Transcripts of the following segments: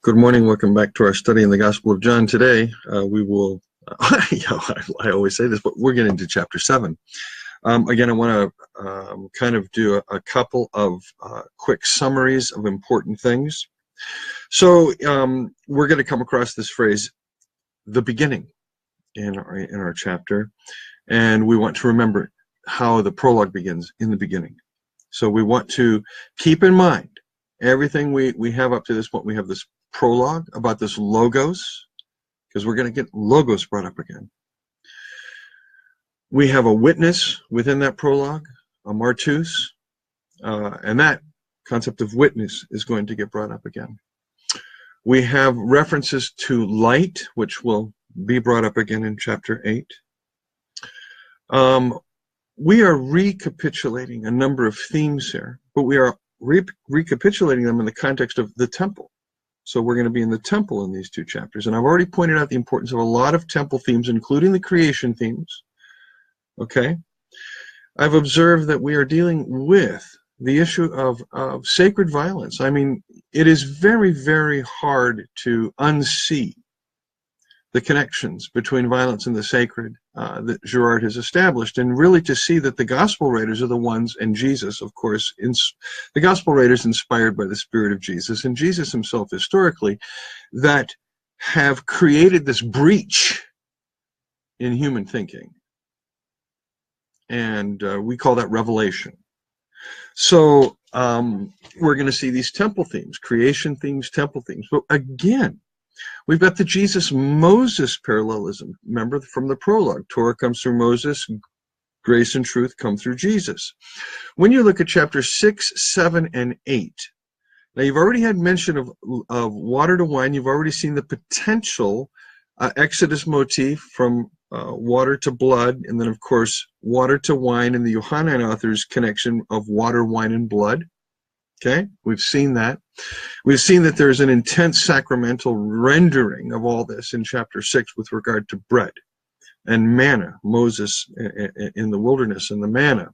Good morning. Welcome back to our study in the Gospel of John. Today, we will, I always say this, but we're getting to chapter 7. Again, I want to kind of do a couple of quick summaries of important things. So we're going to come across this phrase, the beginning, in our chapter. And we want to remember how the prologue begins in the beginning. So we want to keep in mind everything we have up to this point. We have this prologue about this logos, because we're going to get logos brought up again. We have a witness within that prologue, a martus, and that concept of witness is going to get brought up again. We have references to light, which will be brought up again in chapter 8. We are recapitulating a number of themes here, but we are recapitulating them in the context of the temple. So we're going to be in the temple in these two chapters. And I've already pointed out the importance of a lot of temple themes, including the creation themes. Okay? I've observed that we are dealing with the issue of sacred violence. I mean, it is very, very hard to unsee the connections between violence and the sacred that Girard has established, and really to see that the gospel writers are the ones, and Jesus, of course, the gospel writers inspired by the Spirit of Jesus, and Jesus himself historically, that have created this breach in human thinking. And we call that revelation. So we're going to see these temple themes, creation themes, temple themes. But again, we've got the Jesus-Moses parallelism. Remember from the prologue, Torah comes through Moses, grace and truth come through Jesus. When you look at chapters 6, 7, and 8, now you've already had mention of water to wine. You've already seen the potential Exodus motif from water to blood, and then, of course, water to wine in the Johannine author's connection of water, wine, and blood. Okay, we've seen that. We've seen that there's an intense sacramental rendering of all this in chapter 6 with regard to bread and manna, Moses in the wilderness and the manna.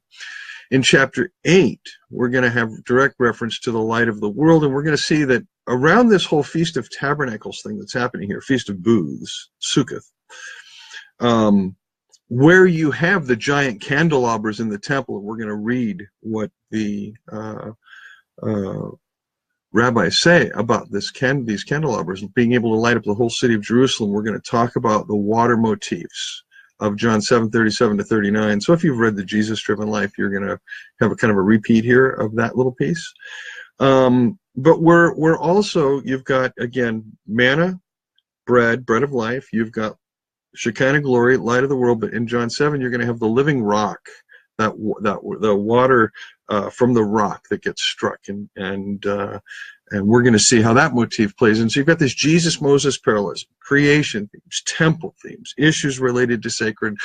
In chapter 8, we're going to have direct reference to the light of the world, and we're going to see that around this whole Feast of Tabernacles thing that's happening here, Feast of Booths, Sukkoth, where you have the giant candelabras in the temple, and we're going to read what the rabbis say about these candelabras being able to light up the whole city of Jerusalem. We're going to talk about the water motifs of John 7:37 to 39. So if you've read the Jesus-driven life, you're going to have a kind of a repeat here of that little piece. But we're also, you've got, again, manna, bread of life. You've got Shekinah glory, light of the world. But in John 7, you're going to have the living rock, the water from the rock that gets struck, and we're going to see how that motif plays in. So you've got this Jesus-Moses parallelism, creation themes, temple themes, issues related to sacred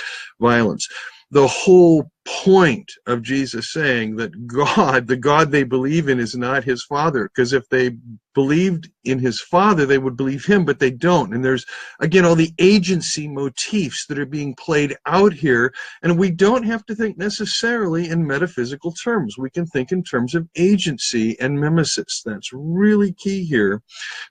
violence. The whole point of Jesus saying that God, the God they believe in, is not his Father, because if they believed in his Father, they would believe him, but they don't. And there's, again, all the agency motifs that are being played out here, and we don't have to think necessarily in metaphysical terms. We can think in terms of agency and mimesis. That's really key here,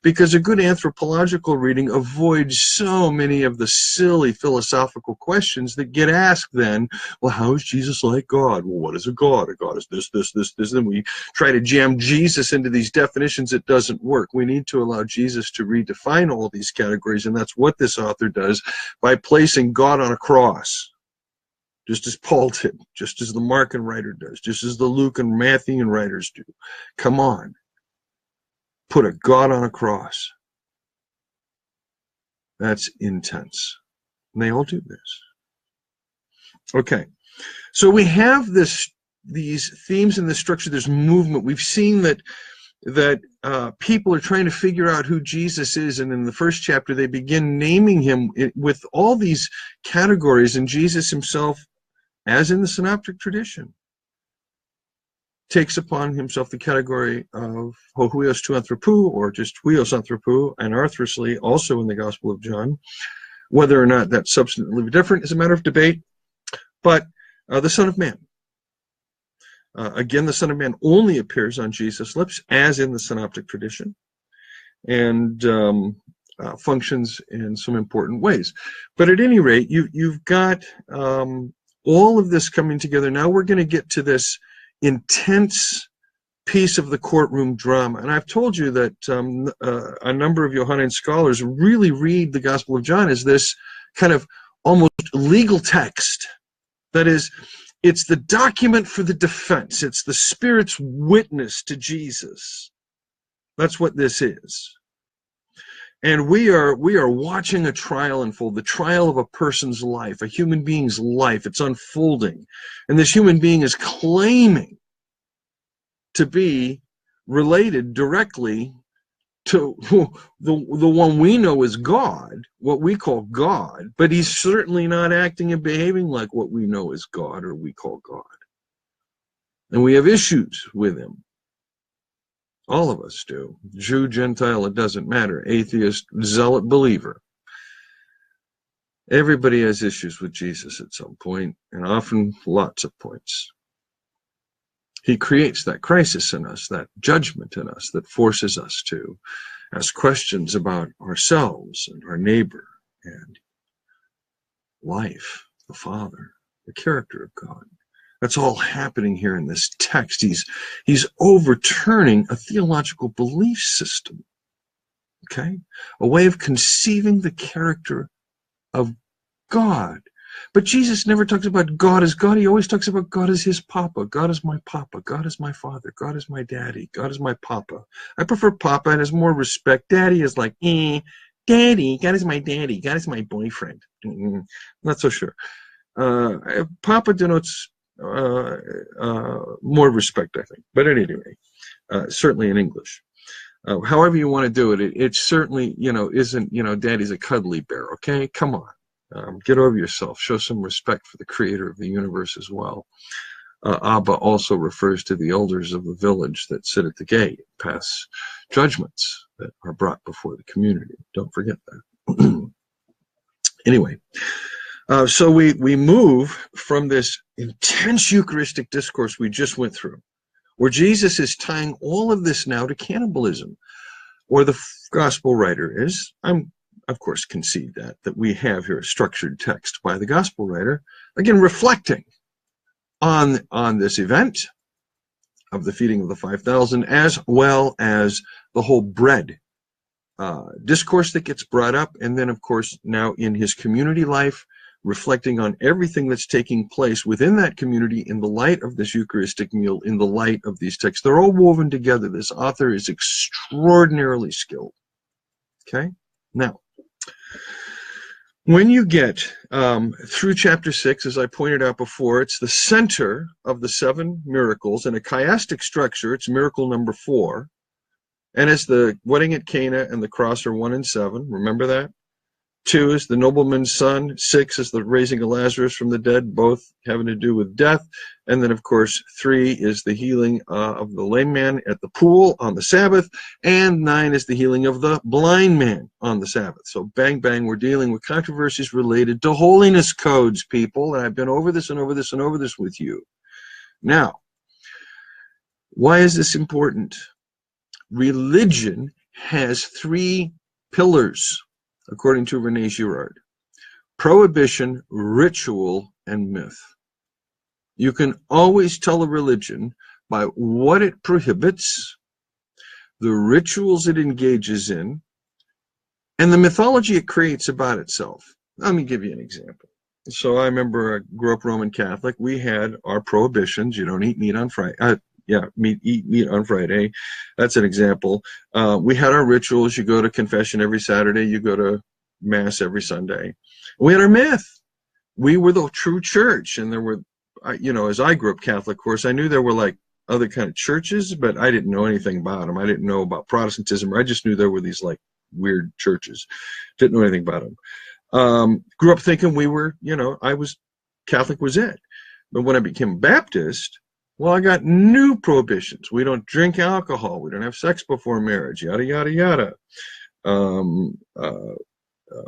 because a good anthropological reading avoids so many of the silly philosophical questions that get asked then. Well, how is Jesus like God? Well, what is a God? A God is this, this, this, this. And we try to jam Jesus into these definitions. It doesn't work. We need to allow Jesus to redefine all these categories, and that's what this author does by placing God on a cross, just as Paul did, just as the Markan writer does, just as the Luke and Matthew writers do. Come on. Put a God on a cross. That's intense. And they all do this. Okay, so we have these themes in the structure. There's movement. We've seen that people are trying to figure out who Jesus is, and in the first chapter they begin naming him with all these categories, and Jesus himself, as in the synoptic tradition, takes upon himself the category of ho huios tou anthropou, or just huios anthropou, and arthrously, also in the Gospel of John. Whether or not that's substantively different is a matter of debate. But the Son of Man. Again, the Son of Man only appears on Jesus' lips, as in the synoptic tradition. and functions in some important ways. But at any rate, you've got all of this coming together. Now we're going to get to this intense piece of the courtroom drama. And I've told you that a number of Johannine scholars really read the Gospel of John as this kind of almost legal text. That is, it's the document for the defense. It's the Spirit's witness to Jesus. That's what this is. And we are watching a trial unfold, the trial of a person's life, a human being's life. It's unfolding. And this human being is claiming to be related directly to the one we know as God, what we call God, but he's certainly not acting and behaving like what we know as God or we call God. And we have issues with him. All of us do. Jew, Gentile, it doesn't matter. Atheist, zealot, believer. Everybody has issues with Jesus at some point, and often lots of points. He creates that crisis in us, that judgment in us that forces us to ask questions about ourselves and our neighbor and life, the Father, the character of God. That's all happening here in this text. He's overturning a theological belief system, okay? A way of conceiving the character of God. But Jesus never talks about God as God. He always talks about God as his papa. God is my papa. God is my father. God is my daddy. God is my papa. I prefer papa. It has more respect. Daddy is like, daddy. God is my daddy. God is my boyfriend. Not so sure. Papa denotes more respect, I think. But at any rate, certainly in English. However you want to do it, it certainly, isn't, daddy's a cuddly bear, okay? Come on. Get over yourself. Show some respect for the creator of the universe as well. Abba also refers to the elders of the village that sit at the gate, pass judgments that are brought before the community. Don't forget that. Anyway, so we move from this intense Eucharistic discourse we just went through, where Jesus is tying all of this now to cannibalism, or the gospel writer is, of course, concede that we have here a structured text by the gospel writer, again, reflecting on this event of the feeding of the 5,000, as well as the whole bread discourse that gets brought up, and then, of course, now in his community life, reflecting on everything that's taking place within that community in the light of this Eucharistic meal, in the light of these texts. They're all woven together. This author is extraordinarily skilled. Okay? Now, when you get through chapter 6, as I pointed out before, it's the center of the 7 miracles. In a chiastic structure, it's miracle number 4. And as the wedding at Cana and the cross are 1 and 7, remember that? 2 is the nobleman's son. 6 is the raising of Lazarus from the dead, both having to do with death. And then, of course, 3 is the healing of the lame man at the pool on the Sabbath. And 9 is the healing of the blind man on the Sabbath. So bang, bang, we're dealing with controversies related to holiness codes, people. And I've been over this and over this and over this with you. Now, why is this important? Religion has 3 pillars, according to René Girard: prohibition, ritual, and myth. You can always tell a religion by what it prohibits, the rituals it engages in, and the mythology it creates about itself. Let me give you an example. So I remember I grew up Roman Catholic. We had our prohibitions. You don't eat meat on Friday. Eat meat on Friday. That's an example. We had our rituals. You go to confession every Saturday. You go to Mass every Sunday. We had our myth. We were the true church. And there were, as I grew up Catholic, of course, I knew there were like other kind of churches, but I didn't know anything about them. I didn't know about Protestantism. I just knew there were these like weird churches. Didn't know anything about them. Grew up thinking we were, Catholic was it. But when I became Baptist, well, I got new prohibitions. We don't drink alcohol. We don't have sex before marriage, yada, yada, yada.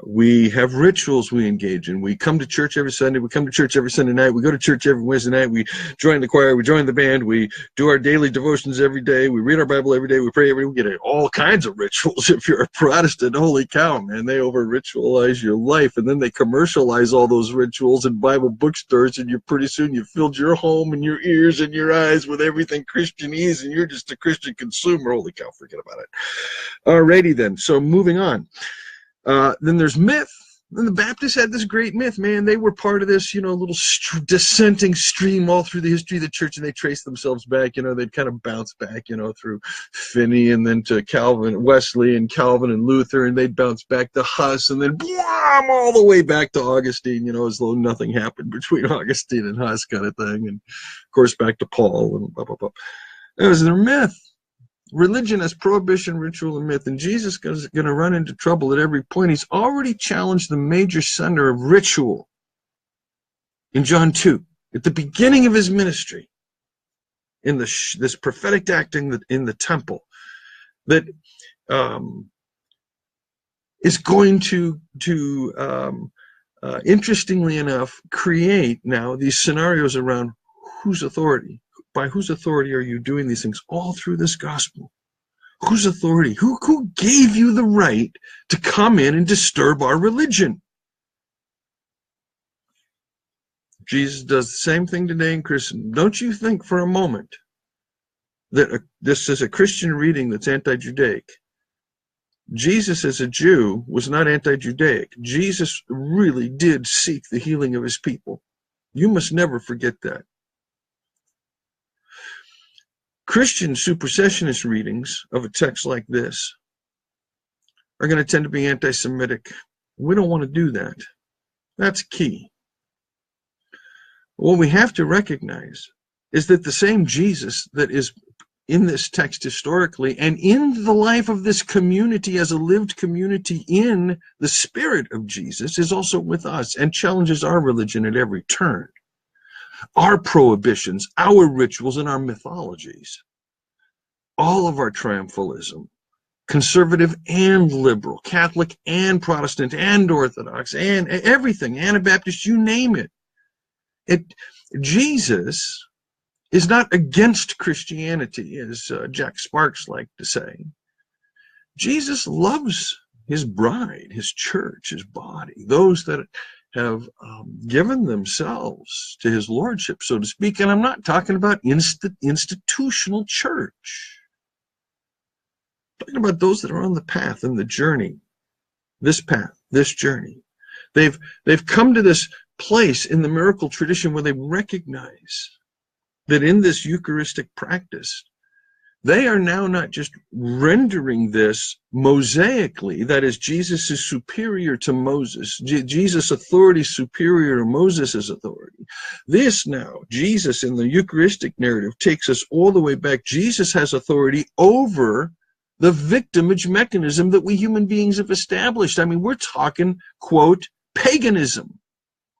We have rituals we engage in. We come to church every Sunday. We come to church every Sunday night. We go to church every Wednesday night. We join the choir. We join the band. We do our daily devotions every day. We read our Bible every day. We pray every day. We get all kinds of rituals. If you're a Protestant, holy cow, man, they over-ritualize your life. And then they commercialize all those rituals in Bible bookstores, and pretty soon you filled your home and your ears and your eyes with everything Christianese, and you're just a Christian consumer. Holy cow, forget about it. Alrighty then. So moving on. Then there's myth. Then the Baptists had this great myth, man. They were part of this, little dissenting stream all through the history of the church, and they traced themselves back. They'd kind of bounce back, through Finney, and then to Calvin, Wesley, and Calvin and Luther, and they'd bounce back to Huss, and then blam, all the way back to Augustine, as though nothing happened between Augustine and Huss, kind of thing, and of course back to Paul and blah blah blah. That was their myth. Religion as prohibition, ritual, and myth. And Jesus is going to run into trouble at every point. He's already challenged the major center of ritual in John 2, at the beginning of his ministry, in this prophetic acting in the temple, that is going to interestingly enough, create now these scenarios around whose authority. By whose authority are you doing these things all through this gospel? Whose authority? Who gave you the right to come in and disturb our religion? Jesus does the same thing today in Christendom. Don't you think for a moment that this is a Christian reading that's anti-Judaic. Jesus as a Jew was not anti-Judaic. Jesus really did seek the healing of his people. You must never forget that. Christian supersessionist readings of a text like this are going to tend to be anti-Semitic. We don't want to do that. That's key. What we have to recognize is that the same Jesus that is in this text historically and in the life of this community as a lived community in the spirit of Jesus is also with us and challenges our religion at every turn. Our prohibitions, our rituals, and our mythologies, all of our triumphalism, conservative and liberal, Catholic and Protestant and Orthodox, and everything, Anabaptist, you name it. Jesus is not against Christianity, as Jack Sparks liked to say. Jesus loves his bride, his church, his body, those that have given themselves to his lordship, so to speak. And I'm not talking about institutional church. I'm talking about those that are on the path and the journey, this path, this journey. They've come to this place in the miracle tradition where they recognize that in this Eucharistic practice, they are now not just rendering this mosaically, that is, Jesus is superior to Moses, Jesus' authority is superior to Moses' authority. This now, Jesus in the Eucharistic narrative takes us all the way back. Jesus has authority over the victimage mechanism that we human beings have established. I mean, we're talking, quote, paganism.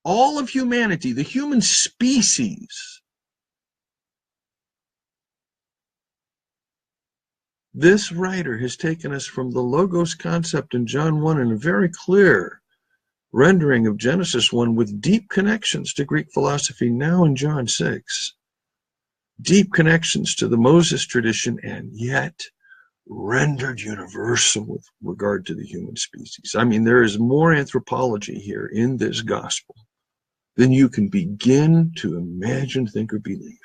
All of humanity, the human species, this writer has taken us from the Logos concept in John 1 in a very clear rendering of Genesis 1 with deep connections to Greek philosophy now in John 6. Deep connections to the Moses tradition and yet rendered universal with regard to the human species. I mean, there is more anthropology here in this gospel than you can begin to imagine, think, or believe.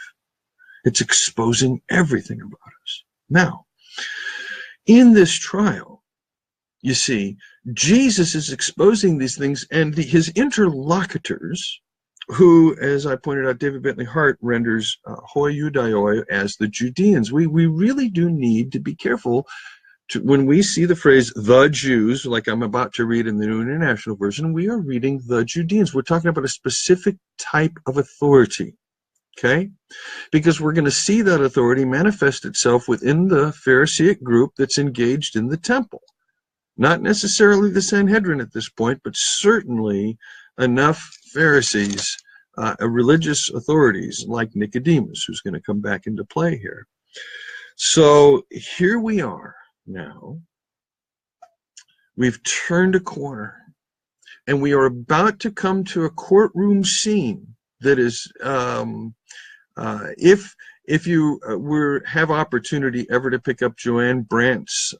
It's exposing everything about us. Now, in this trial, you see, Jesus is exposing these things, and his interlocutors, who, as I pointed out, David Bentley Hart renders hoi Judaioi as the Judeans. We really do need to be careful when we see the phrase the Jews, like I'm about to read in the New International Version, we are reading the Judeans. We're talking about a specific type of authority. Okay? Because we're going to see that authority manifest itself within the Pharisaic group that's engaged in the temple. Not necessarily the Sanhedrin at this point, but certainly enough Pharisees, religious authorities like Nicodemus, who's going to come back into play here. So here we are now. We've turned a corner. and we are about to come to a courtroom scene that is, if you have opportunity ever to pick up Joanne Brandt's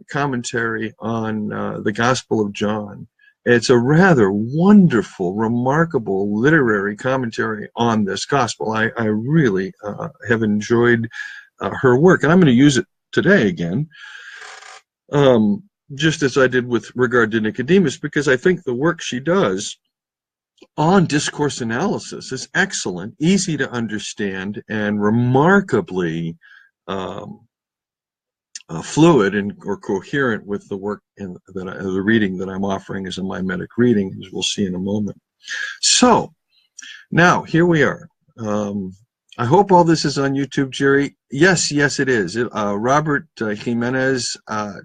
commentary on the Gospel of John, it's a rather wonderful, remarkable literary commentary on this gospel. I really have enjoyed her work, and I'm going to use it today again, just as I did with regard to Nicodemus, because I think the work she does on discourse analysis is excellent, easy to understand, and remarkably fluid or coherent with the work the reading that I'm offering as a mimetic reading, as we'll see in a moment. So now here we are. I hope all this is on YouTube, Jerry. Yes, it is. Robert Jimenez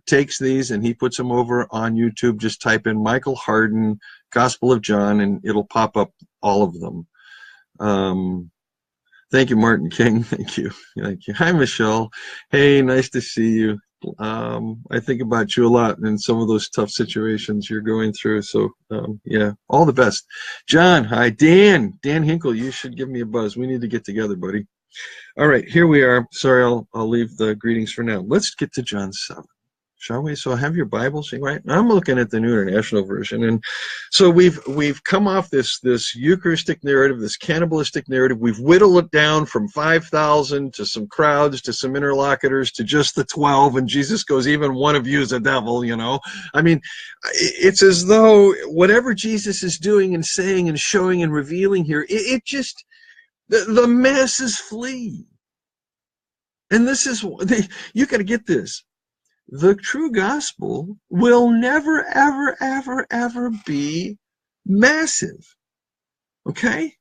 takes these and he puts them over on YouTube. Just type in Michael Hardin, Gospel of John, and it'll pop up all of them. Thank you, Martin King. Thank you. Hi, Michelle. Hey, nice to see you. I think about you a lot in some of those tough situations you're going through. So, yeah, all the best. John, hi. Dan Hinkle, you should give me a buzz. We need to get together, buddy. All right, here we are. Sorry, I'll leave the greetings for now. Let's get to John 7. Shall we? So I have your Bibles, right? I'm looking at the New International Version, and so we've come off this Eucharistic narrative, this cannibalistic narrative. We've whittled it down from 5,000 to some crowds to some interlocutors to just the 12, and Jesus goes, even one of you is a devil, you know. I mean, it's as though whatever Jesus is doing and saying and showing and revealing here, it just, the masses flee. And this is, you got to get this. The true gospel will never, ever, ever, ever be massive. Okay?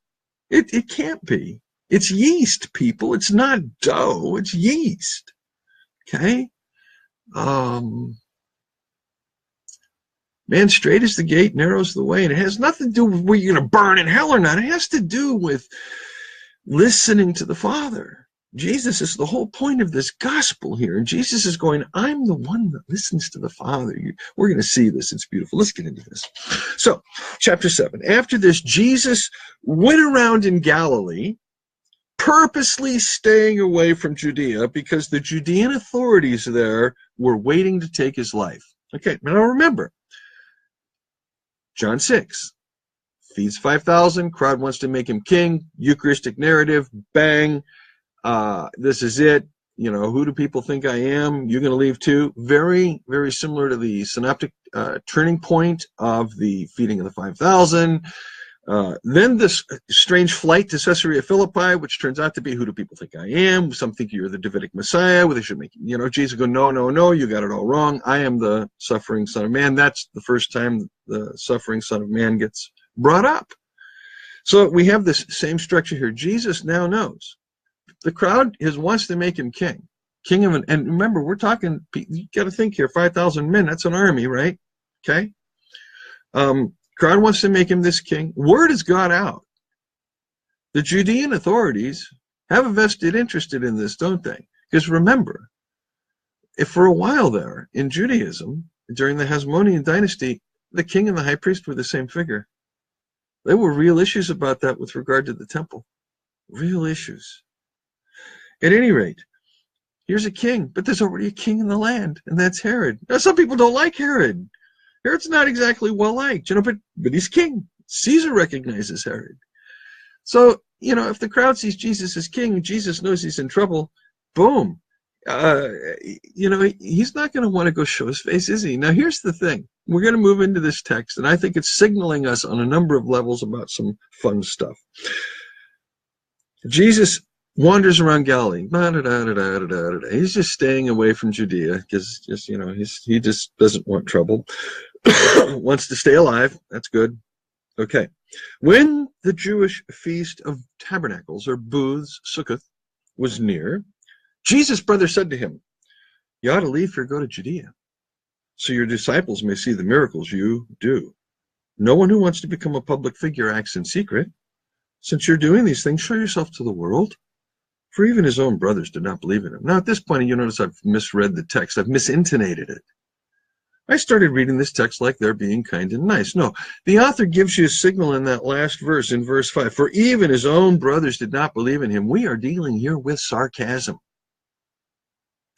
It can't be. It's yeast, people. It's not dough. It's yeast. Okay? Man, straight is the gate, narrow is the way, and it has nothing to do with whether you're going to burn in hell or not. It has to do with listening to the Father. Jesus is the whole point of this gospel here. And Jesus is going, I'm the one that listens to the Father. We're going to see this. It's beautiful. Let's get into this. So, chapter 7. After this, Jesus went around in Galilee, purposely staying away from Judea because the Judean authorities there were waiting to take his life. Okay, now remember, John 6. Feeds 5,000. Crowd wants to make him king. Eucharistic narrative. Bang. This is it. You know, who do people think I am? You're going to leave too. Very, very similar to the synoptic turning point of the feeding of the 5,000. Then this strange flight to Caesarea Philippi, which turns out to be, who do people think I am? Some think you're the Davidic Messiah. Well, they should make, you know, Jesus go, no, you got it all wrong. I am the suffering Son of Man. That's the first time the suffering Son of Man gets brought up. So we have this same structure here. Jesus now knows. The crowd wants to make him king of an, and remember, we're talking, you got to think here, 5,000 men, that's an army, right? Okay. Crowd wants to make him this king. Word has got out. The Judean authorities have a vested interest in this, don't they? Because remember, if for a while there in Judaism, during the Hasmonean dynasty, the king and the high priest were the same figure. There were real issues about that with regard to the temple. Real issues. At any rate, here's a king, but there's already a king in the land, and that's Herod. Now, some people don't like Herod. Herod's not exactly well-liked, you know, but he's king. Caesar recognizes Herod. So, you know, if the crowd sees Jesus as king, and Jesus knows he's in trouble, boom. You know, he's not going to want to go show his face, is he? Now, here's the thing. We're going to move into this text, and I think it's signaling us on a number of levels about some fun stuff. Jesus wanders around Galilee. He's just staying away from Judea because, just, you know, he just doesn't want trouble. Wants to stay alive. That's good. Okay. When the Jewish Feast of Tabernacles, or Booths, Sukkot, was near, Jesus' brother said to him, you ought to leave here, go to Judea, so your disciples may see the miracles you do. No one who wants to become a public figure acts in secret. Since you're doing these things, show yourself to the world. For even his own brothers did not believe in him. Now, at this point, you notice I've misread the text. I've misintonated it. I started reading this text like they're being kind and nice. No, the author gives you a signal in that last verse, in verse 5. For even his own brothers did not believe in him. We are dealing here with sarcasm.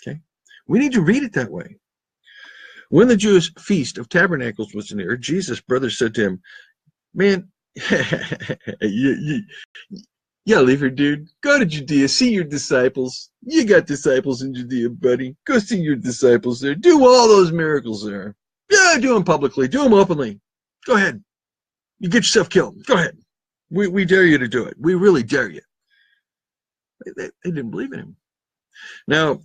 Okay? We need to read it that way. When the Jewish feast of tabernacles was near, Jesus' brothers said to him, man, yeah, leave her, dude. Go to Judea. See your disciples. You got disciples in Judea, buddy. Go see your disciples there. Do all those miracles there. Yeah, do them publicly. Do them openly. Go ahead. You get yourself killed. Go ahead. We dare you to do it. We really dare you. They didn't believe in him. Now,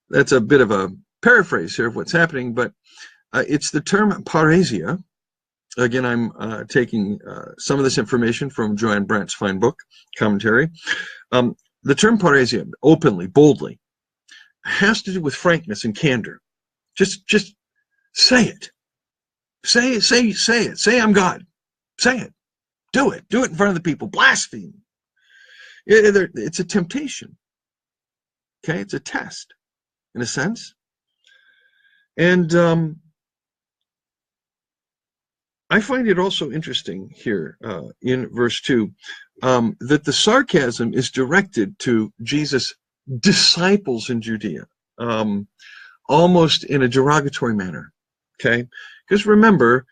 that's a bit of a paraphrase here of what's happening, but it's the term parousia. Again, I'm taking some of this information from Joanne Brandt's fine book, commentary. The term parousia, openly, boldly, has to do with frankness and candor. Just say it. Say it. Say I'm God. Say it. Do it. Do it in front of the people. Blaspheme. It's a temptation. Okay? It's a test, in a sense. And I find it also interesting here in verse 2 that the sarcasm is directed to Jesus' disciples in Judea, almost in a derogatory manner. Okay? Because remember,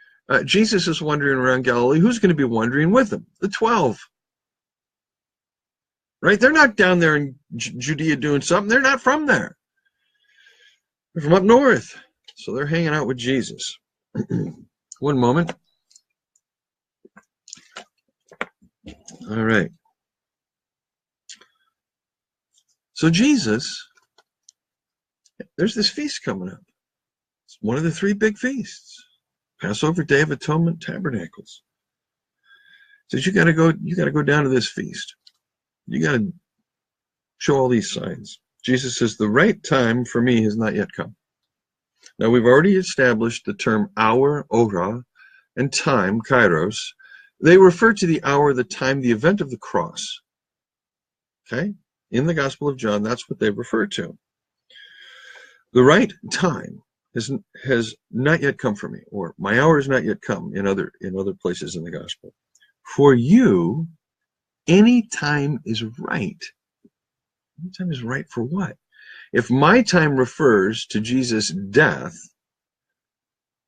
Jesus is wandering around Galilee. Who's going to be wandering with him? The 12. Right? They're not down there in Judea doing something. They're not from there. They're from up north. So they're hanging out with Jesus. One moment. All right. So Jesus, there's this feast coming up. It's one of the 3 big feasts. Passover, Day of Atonement, Tabernacles. Says you gotta go down to this feast. You gotta show all these signs. Jesus says the right time for me has not yet come. Now we've already established the term hour, ora, and time, kairos. They refer to the hour, the time, the event of the cross. Okay? In the Gospel of John, that's what they refer to. The right time has not yet come for me, or my hour has not yet come in other places in the Gospel. For you, any time is right. Any time is right for what? If my time refers to Jesus' death,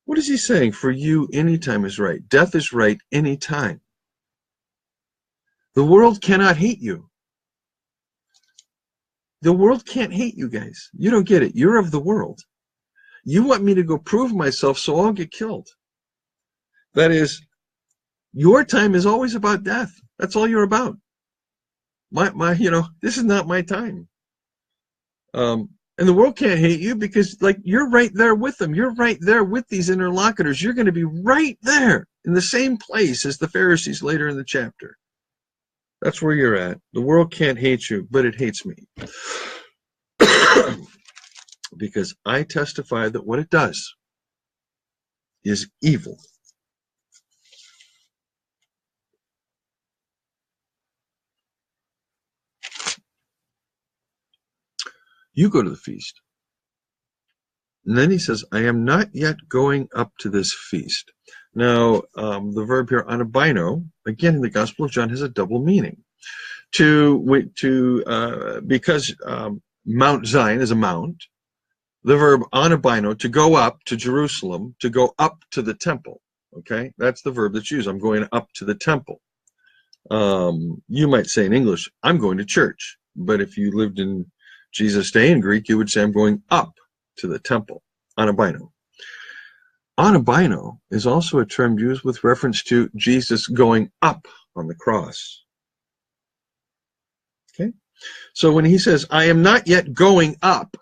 what is he saying? For you, any time is right. Death is right any time. The world cannot hate you. The world can't hate you guys. You don't get it. You're of the world. You want me to go prove myself so I'll get killed. That is, your time is always about death. That's all you're about. This is not my time. And the world can't hate you because, like, you're right there with them. You're right there with these interlocutors. You're going to be right there in the same place as the Pharisees later in the chapter. That's where you're at. The world can't hate you, but it hates me. Because I testify that what it does is evil. You go to the feast. And then he says, I am not yet going up to this feast. Now, the verb here, anabino, again in the Gospel of John, has a double meaning. Because Mount Zion is a mount, the verb anabino, to go up to Jerusalem, to go up to the temple. Okay, that's the verb that's used. I'm going up to the temple. You might say in English, I'm going to church. But if you lived in Jesus' day in Greek, you would say, I'm going up to the temple, anabino. Anabino is also a term used with reference to Jesus going up on the cross. Okay? So when he says, I am not yet going up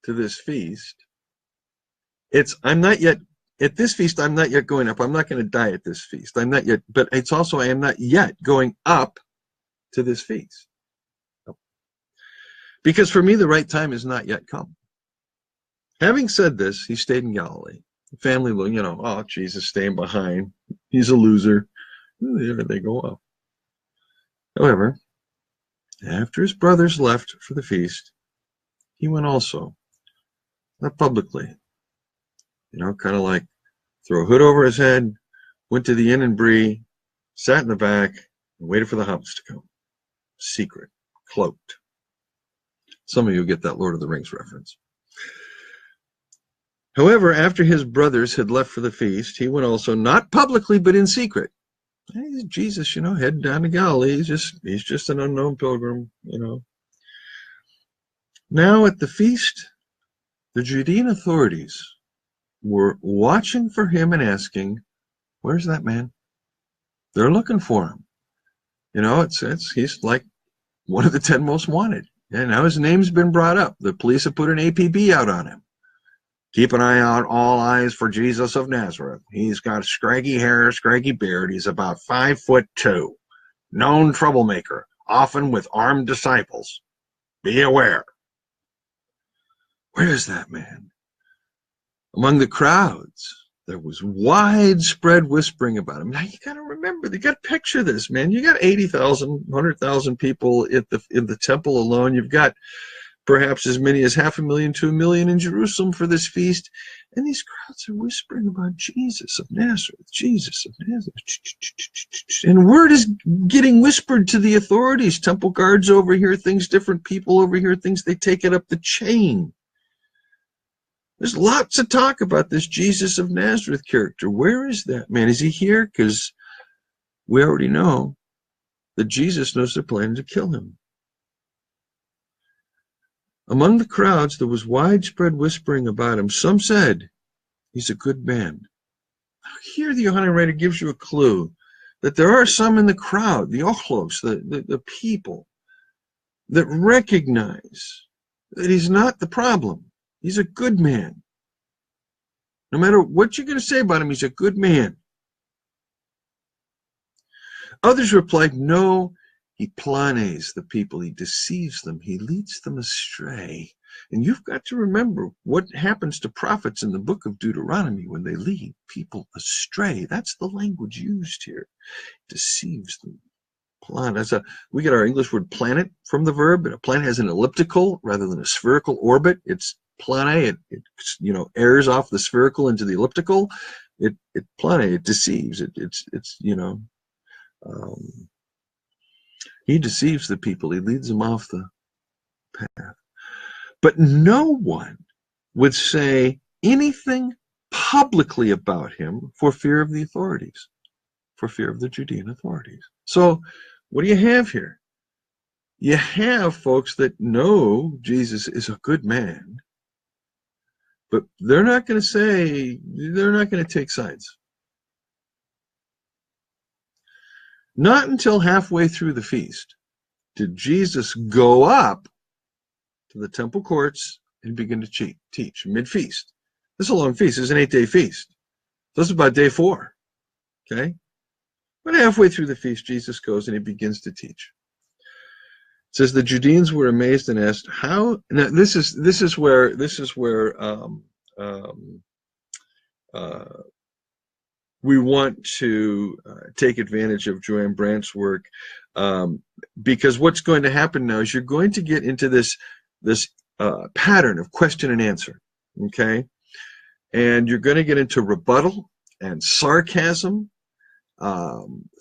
to this feast, I'm not yet, at this feast, I'm not yet going up. I'm not going to die at this feast. I'm not yet, but it's also, I am not yet going up to this feast. Because for me, the right time has not yet come. Having said this, he stayed in Galilee. The family, oh, Jesus staying behind. He's a loser. There they go up. However, after his brothers left for the feast, he went also. Not publicly. You know, kind of like throw a hood over his head, went to the inn in Brie, sat in the back, and waited for the hobbits to come. Secret, cloaked. Some of you get that Lord of the Rings reference. However, after his brothers had left for the feast, he went also, not publicly, but in secret. Hey, Jesus, you know, heading down to Galilee. He's just an unknown pilgrim, you know. Now at the feast, the Judean authorities were watching for him and asking, "Where's that man?" They're looking for him. You know, he's like one of the 10 most wanted. And now his name's been brought up. The police have put an APB out on him. Keep an eye out, all eyes for Jesus of Nazareth. He's got scraggy hair, scraggy beard. He's about 5'2", known troublemaker, often with armed disciples. Be aware. Where is that man? Among the crowds, there was widespread whispering about him. Now you got to remember, you got to picture this, man. You got 80,000, 100,000 people in the temple alone. You've got perhaps as many as 500,000 to 1 million in Jerusalem for this feast. And these crowds are whispering about Jesus of Nazareth, Jesus of Nazareth. And word is getting whispered to the authorities. Temple guards overhear things, different people overhear things. They take it up the chain. There's lots of talk about this Jesus of Nazareth character. Where is that man? Is he here? Because we already know that Jesus knows they're planning to kill him. Among the crowds, there was widespread whispering about him. Some said, he's a good man. Here the Yohanan writer gives you a clue that there are some in the crowd, the ochlos, the people, that recognize that he's not the problem. He's a good man. No matter what you're going to say about him, he's a good man. Others replied, no, he planes the people. He deceives them. He leads them astray. And you've got to remember what happens to prophets in the book of Deuteronomy when they lead people astray. That's the language used here. Deceives them. We get our English word planet from the verb, and a planet has an elliptical rather than a spherical orbit. It's plane. It airs off the spherical into the elliptical. It deceives. He deceives the people. He leads them off the path. But no one would say anything publicly about him for fear of the authorities, for fear of the Judean authorities. So what do you have here? You have folks that know Jesus is a good man, but they're not going to take sides. Not until halfway through the feast did Jesus go up to the temple courts and begin to teach mid-feast. This is a long feast. This is an 8-day feast. This is about day 4. Okay? But halfway through the feast, Jesus goes and he begins to teach. It says the Judeans were amazed and asked, "How?" Now this is where we want to take advantage of Joanne Brandt's work, because what's going to happen now is you're going to get into this pattern of question and answer, okay? And you're going to get into rebuttal and sarcasm,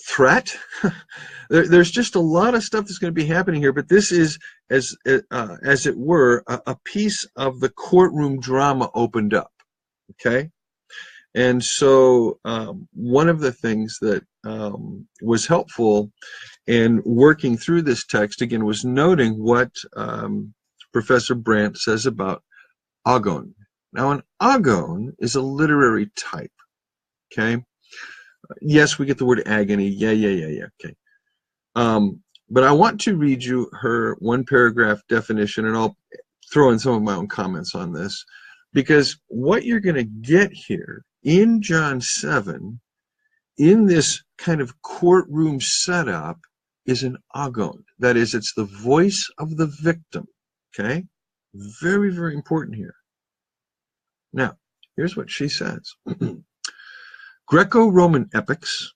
threat. There's just a lot of stuff that's going to be happening here, but this is, as it were, a piece of the courtroom drama opened up, okay? And so one of the things that was helpful in working through this text, again, was noting what Professor Brandt says about agon. Now, an agon is a literary type, okay? Yes, we get the word agony. Yeah, okay. But I want to read you her one-paragraph definition, and I'll throw in some of my own comments on this, because what you're going to get here in John 7, in this kind of courtroom setup, is an agon. That is, it's the voice of the victim, okay? Very, very important here. Now, here's what she says. Greco-Roman epics,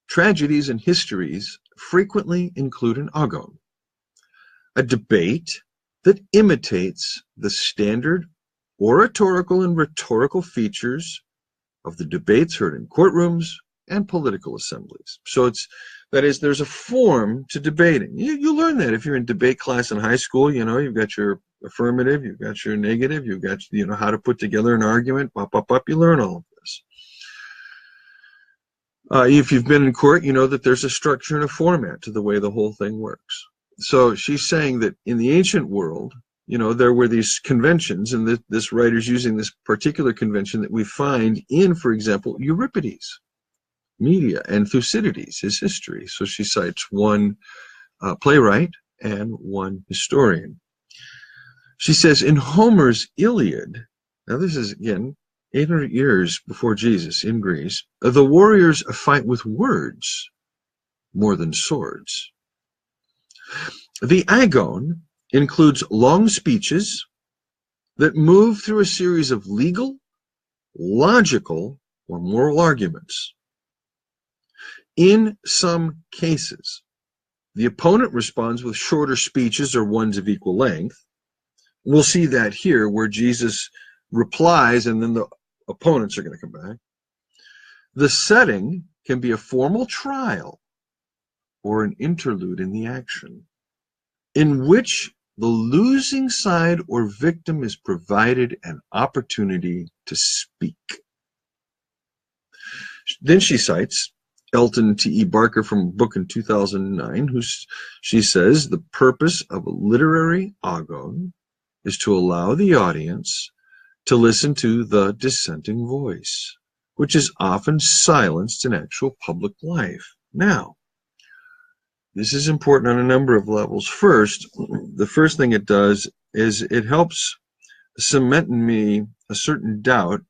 tragedies, and histories frequently include an agon, a debate that imitates the standard oratorical and rhetorical features of the debates heard in courtrooms and political assemblies. So there's a form to debating. You learn that if you're in debate class in high school. You've got your affirmative, you've got your negative, you've got how to put together an argument. You learn all of this. If you've been in court, you know that there's a structure and a format to the way the whole thing works. So she's saying that in the ancient world, there were these conventions, and this writer's using this particular convention that we find in, for example, Euripides' Media and Thucydides, his history. So she cites one playwright and one historian. She says, in Homer's Iliad, now this is, again, 800 years before Jesus in Greece, the warriors fight with words more than swords. The Agon includes long speeches that move through a series of legal, logical, or moral arguments. In some cases, the opponent responds with shorter speeches or ones of equal length. We'll see that here where Jesus replies and then the opponents are going to come back. The setting can be a formal trial or an interlude in the action, in which the losing side or victim is provided an opportunity to speak. Then she cites Elton T.E. Barker from a book in 2009, she says, the purpose of a literary agon is to allow the audience to listen to the dissenting voice, which is often silenced in actual public life. Now, this is important on a number of levels. First, the first thing it does is it helps cement in me a certain doubt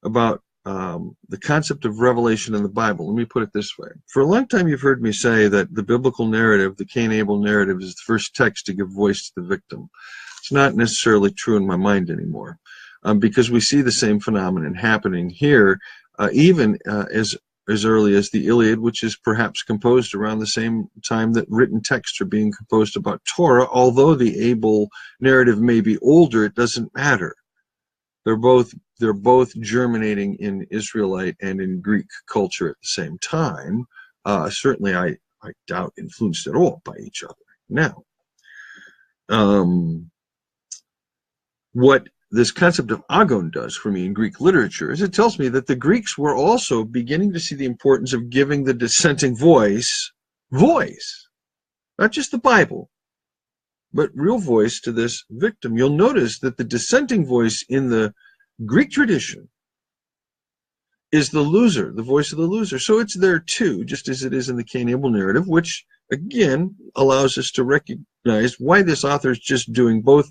about the concept of revelation in the Bible. Let me put it this way. For a long time, you've heard me say that the biblical narrative, the Cain Abel narrative, is the first text to give voice to the victim. It's not necessarily true in my mind anymore, because we see the same phenomenon happening here, even as early as the Iliad, which is perhaps composed around the same time that written texts are being composed about Torah. Although the Abel narrative may be older, it doesn't matter. They're both germinating in Israelite and in Greek culture at the same time. Certainly, I doubt influenced at all by each other. Now, what this concept of agon does for me in Greek literature is it tells me that the Greeks were also beginning to see the importance of giving the dissenting voice, not just the Bible, but real voice to this victim. You'll notice that the dissenting voice in the Greek tradition is the loser, the voice of the loser. So it's there too, just as it is in the Cain Abel narrative, which again allows us to recognize why this author is just doing both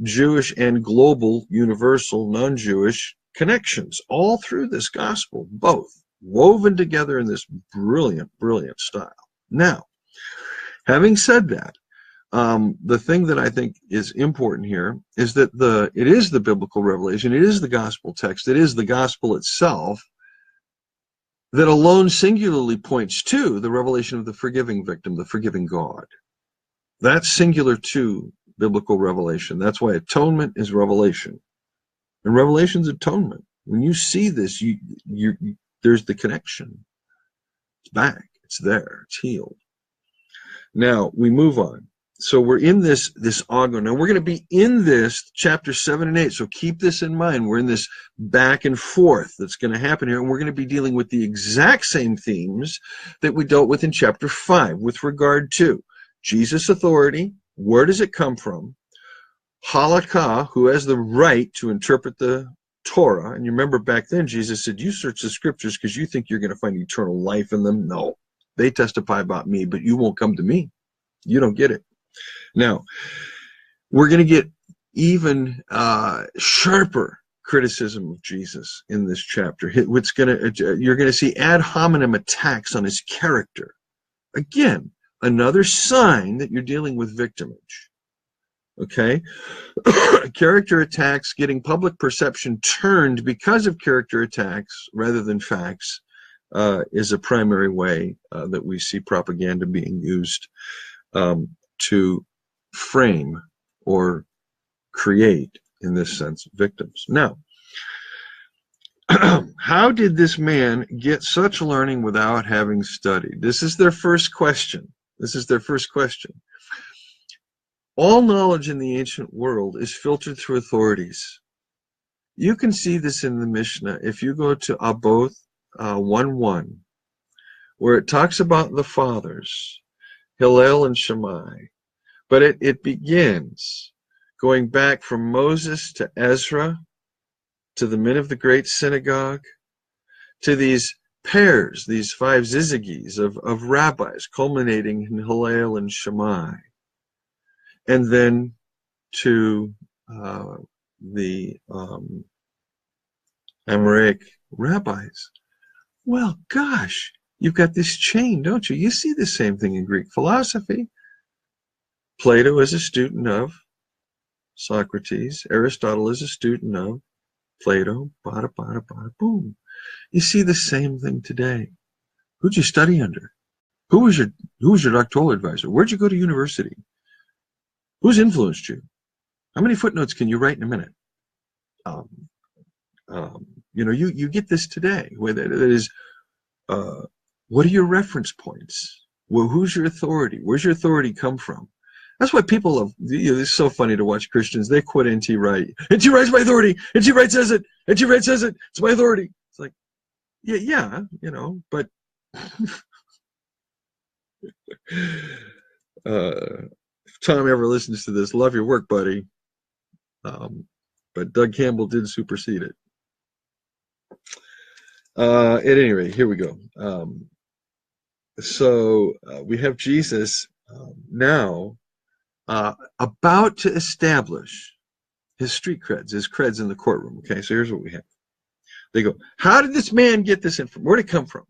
Jewish and global, universal, non-Jewish connections all through this gospel, both woven together in this brilliant, brilliant style. Now, having said that, the thing that I think is important here is that it is the biblical revelation, it is the gospel text, it is the gospel itself that alone singularly points to the revelation of the forgiving victim, the forgiving God. That's singular to biblical revelation. That's why atonement is revelation. And revelation is atonement. When you see this, there's the connection. It's back. It's there. It's healed. Now, we move on. So we're in this agon. Now, we're going to be in this chapter 7 and 8. So keep this in mind. We're in this back and forth that's going to happen here. And we're going to be dealing with the exact same themes that we dealt with in chapter 5 with regard to Jesus' authority. Where does it come from? Halakha, who has the right to interpret the Torah. And you remember back then, Jesus said, you search the scriptures because you think you're going to find eternal life in them. No, they testify about me, but you won't come to me. You don't get it. Now, we're going to get even sharper criticism of Jesus in this chapter. You're going to see ad hominem attacks on his character. Again, another sign that you're dealing with victimage. Okay? Character attacks, getting public perception turned because of character attacks rather than facts, is a primary way that we see propaganda being used to frame or create in this sense, victims. Now, how did this man get such learning without having studied? This is their first question. This is their first question. All knowledge in the ancient world is filtered through authorities. You can see this in the Mishnah if you go to Aboth 1:1, where it talks about the fathers, Hillel and Shammai. But it begins going back from Moses to Ezra, to the men of the great synagogue, to these pairs, these 5 zizigis of rabbis, culminating in Hillel and Shammai, and then to the Amoraic rabbis. Well, gosh, you've got this chain, don't you? You see the same thing in Greek philosophy. Plato is a student of Socrates. Aristotle is a student of Plato. Bada, bada, bada, boom. You see the same thing today. Who'd you study under? Who was your doctoral advisor? Where'd you go to university? Who's influenced you? How many footnotes can you write in a minute? You get this today. Where that is, what are your reference points? Well, who's your authority? Where's your authority come from? That's why people love. It's so funny to watch Christians. They quote N.T. Wright. N.T. Wright's my authority. N.T. Wright says it. N.T. Wright says it. It's my authority. It's like, yeah, but if Tom ever listens to this, love your work, buddy. But Doug Campbell did supersede it. At any rate, here we go. So we have Jesus now about to establish his street creds, his creds in the courtroom. Okay, so here's what we have. They go, how did this man get this information? Where'd it come from?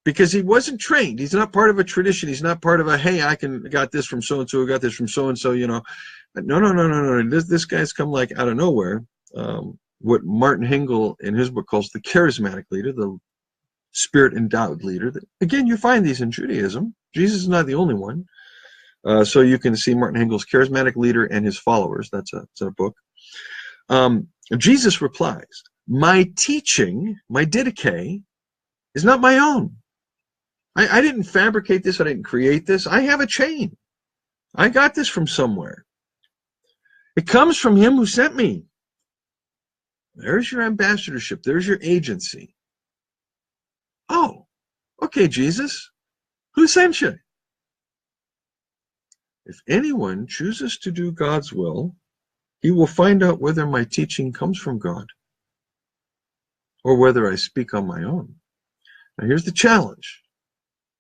Because he wasn't trained. He's not part of a tradition. He's not part of a, hey, got this from so-and-so, got this from so-and-so, No. This guy's come like out of nowhere. What Martin Hengel in his book calls the charismatic leader, the spirit-endowed leader. Again, you find these in Judaism. Jesus is not the only one. So you can see Martin Hengel's charismatic leader and his followers. That's a book. Jesus replies, my teaching, my didache, is not my own. I didn't fabricate this. I didn't create this. I have a chain. I got this from somewhere. It comes from him who sent me. There's your ambassadorship. There's your agency. Oh, okay, Jesus. Who sent you? If anyone chooses to do God's will, he will find out whether my teaching comes from God or whether I speak on my own. Now here's the challenge.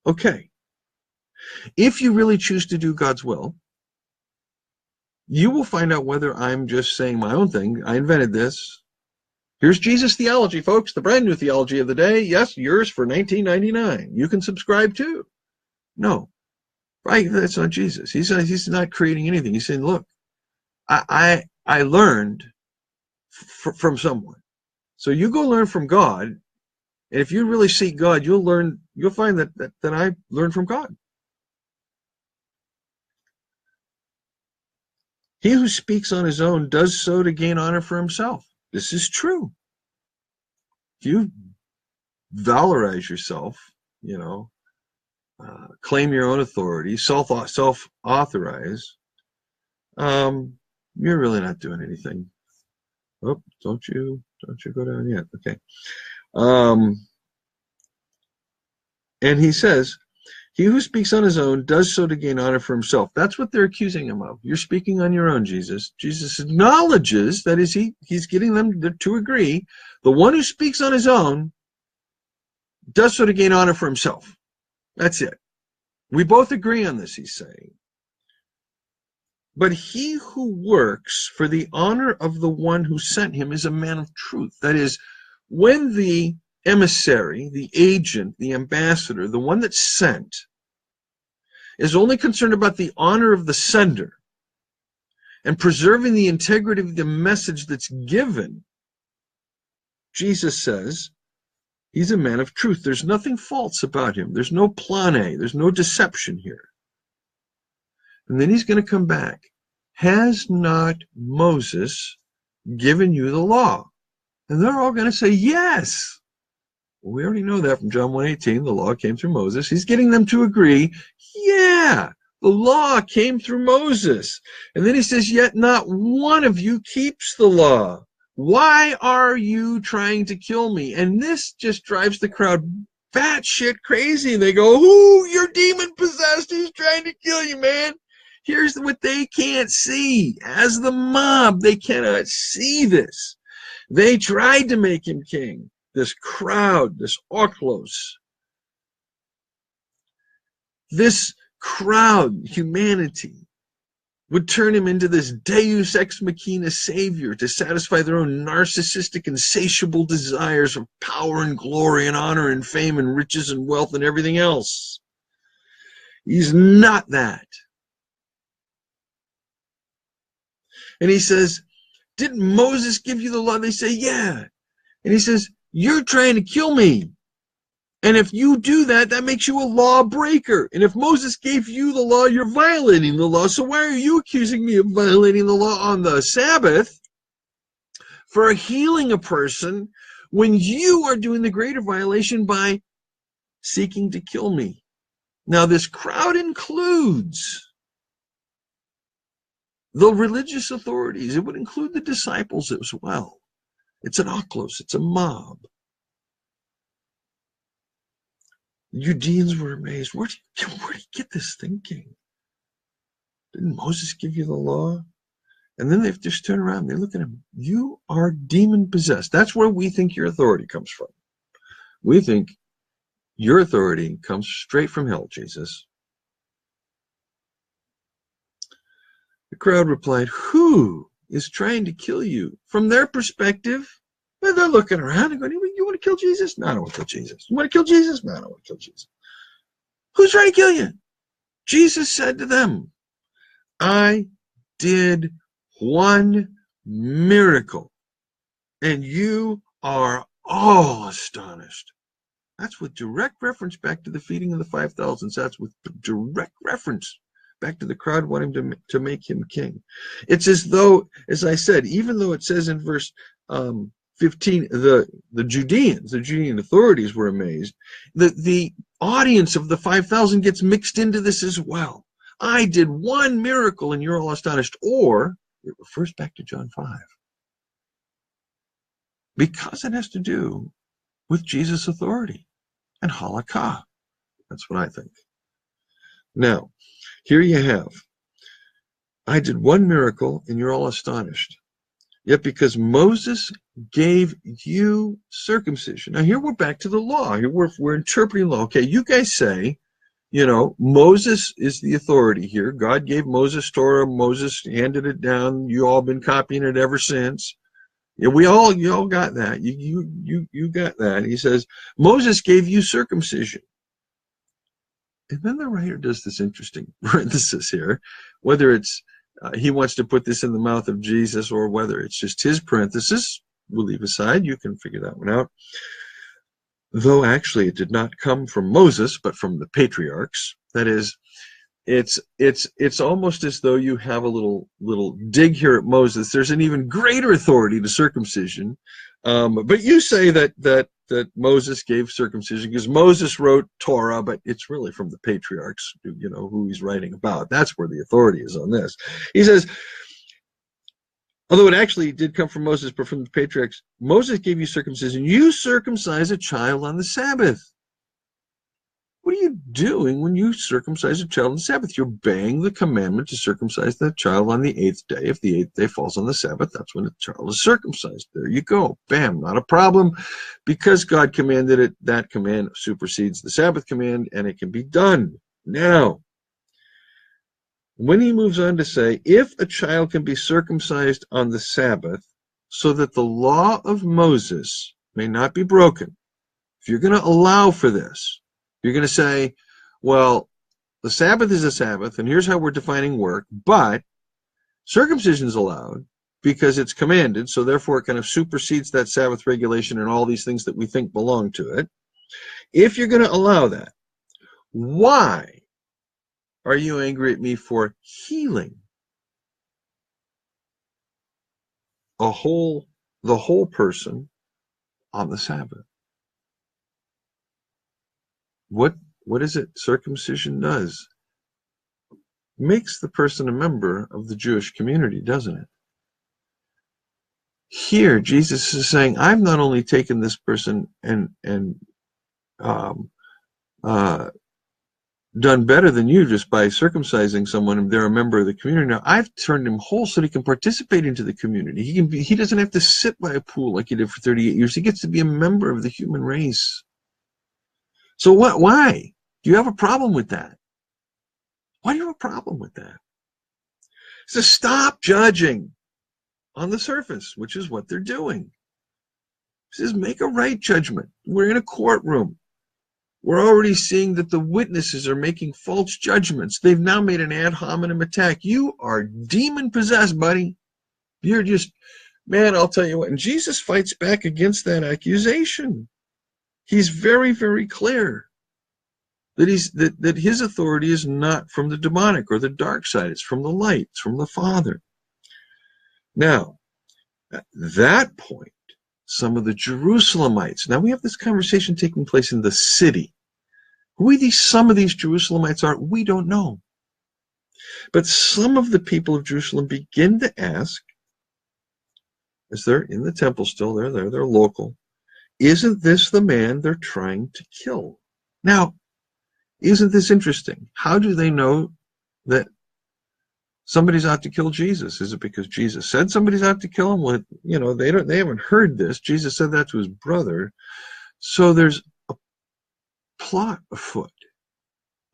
Okay, if you really choose to do God's will, you will find out whether I'm just saying my own thing. I invented this. Here's Jesus theology, folks, the brand new theology of the day. Yes, yours for $19.99. You can subscribe too. No, right? That's not Jesus. He's not creating anything. He's saying, look, I learned from someone. So you go learn from God, and if you really seek God, you'll find that I learned from God. He who speaks on his own does so to gain honor for himself. This is true. If you valorize yourself, claim your own authority, self-authorize, you're really not doing anything. Oh, don't you go down yet? Okay. And he says, he who speaks on his own does so to gain honor for himself. That's what they're accusing him of. You're speaking on your own, Jesus. Jesus acknowledges, that is, he's getting them to agree, the one who speaks on his own does so to gain honor for himself. That's it. We both agree on this, he's saying. But he who works for the honor of the one who sent him is a man of truth. That is, when the emissary, the agent, the ambassador, the one that's sent, is only concerned about the honor of the sender and preserving the integrity of the message that's given, Jesus says he's a man of truth. There's nothing false about him. There's no plane. There's no deception here. And then he's going to come back has not Moses given you the law? And they're all going to say, yes. Well, we already know that from John 1:18. The law came through Moses. He's getting them to agree, yeah, the law came through Moses. And then he says, yet not one of you keeps the law. Why are you trying to kill me? And this just drives the crowd batshit crazy. They go, ooh, you're demon possessed. He's trying to kill you, man. Here's what they can't see. As the mob, they cannot see this. They tried to make him king. This crowd, this ochlos, this crowd, humanity, would turn him into this deus ex machina savior to satisfy their own narcissistic, insatiable desires of power and glory and honor and fame and riches and wealth and everything else. He's not that. And he says, didn't Moses give you the law? They say, yeah. And he says, you're trying to kill me. And if you do that, that makes you a lawbreaker. And if Moses gave you the law, you're violating the law. So why are you accusing me of violating the law on the Sabbath for healing a person when you are doing the greater violation by seeking to kill me? Now, this crowd includes the religious authorities. It would include the disciples as well. It's an ochlos. It's a mob. Judeans were amazed. Where do you get this thinking? Didn't Moses give you the law? And then they just turn around and they look at him. You are demon possessed. That's where we think your authority comes from. We think your authority comes straight from hell, Jesus. The crowd replied, who is trying to kill you? From their perspective, they're looking around and going, you want to kill Jesus? No, I don't want to kill Jesus. You want to kill Jesus? No, I don't want to kill Jesus. Who's trying to kill you? Jesus said to them, I did one miracle, and you are all astonished. That's with direct reference back to the feeding of the 5,000. That's with direct reference back to the crowd wanting to make him king. It's as though, as I said, even though it says in verse 15, the Judeans, the Judean authorities were amazed, the audience of the 5,000 gets mixed into this as well. I did one miracle and you're all astonished. Or it refers back to John 5. Because it has to do with Jesus' authority and halakha. That's what I think. Now, here you have, I did one miracle and you're all astonished. Yet because Moses gave you circumcision. Now here we're back to the law. Here we're interpreting law. Okay, you guys say, you know, Moses is the authority here. God gave Moses Torah. Moses handed it down. You all been copying it ever since. Yeah, you all got that. You got that. He says, Moses gave you circumcision. And then the writer does this interesting parenthesis here, whether it's he wants to put this in the mouth of Jesus or whether it's just his parenthesis, we'll leave aside. You can figure that one out. Though actually it did not come from Moses, but from the patriarchs. That is, it's almost as though you have a little dig here at Moses. There's an even greater authority to circumcision, but you say that Moses gave circumcision because Moses wrote Torah, but it's really from the patriarchs, you know, who he's writing about. That's where the authority is on this. He says, although it actually did come from Moses, but from the patriarchs, Moses gave you circumcision. You circumcise a child on the Sabbath. What are you doing when you circumcise a child on the Sabbath? You're obeying the commandment to circumcise that child on the 8th day. If the 8th day falls on the Sabbath, that's when the child is circumcised. There you go. Bam, not a problem. Because God commanded it, that command supersedes the Sabbath command, and it can be done. Now, when he moves on to say, if a child can be circumcised on the Sabbath so that the law of Moses may not be broken, if you're going to allow for this, you're going to say, well, the Sabbath is a Sabbath, and here's how we're defining work, but circumcision is allowed because it's commanded, so therefore it kind of supersedes that Sabbath regulation and all these things that we think belong to it. If you're going to allow that, why are you angry at me for healing the whole person on the Sabbath. What is it circumcision does? Makes the person a member of the Jewish community, doesn't it? Here, Jesus is saying, I've not only taken this person and done better than you just by circumcising someone and they're a member of the community. Now I've turned him whole so that he can participate into the community. He doesn't have to sit by a pool like he did for 38 years. He gets to be a member of the human race. So why? Do you have a problem with that? Why do you have a problem with that? So stop judging on the surface, which is what they're doing. He says, make a right judgment. We're in a courtroom. We're already seeing that the witnesses are making false judgments. They've now made an ad hominem attack. You are demon-possessed, buddy. You're just, man, I'll tell you what. And Jesus fights back against that accusation. He's very, very clear that that his authority is not from the demonic or the dark side. It's from the light. It's from the Father. Now, at that point, some of the Jerusalemites. Now we have this conversation taking place in the city. Who some of these Jerusalemites are, we don't know. But some of the people of Jerusalem begin to ask, as they're in the temple still, they're local, isn't this the man they're trying to kill? Now, isn't this interesting? How do they know that somebody's out to kill Jesus? Is it because Jesus said somebody's out to kill him? Well, you know, they haven't heard this. Jesus said that to his brother. So there's a plot afoot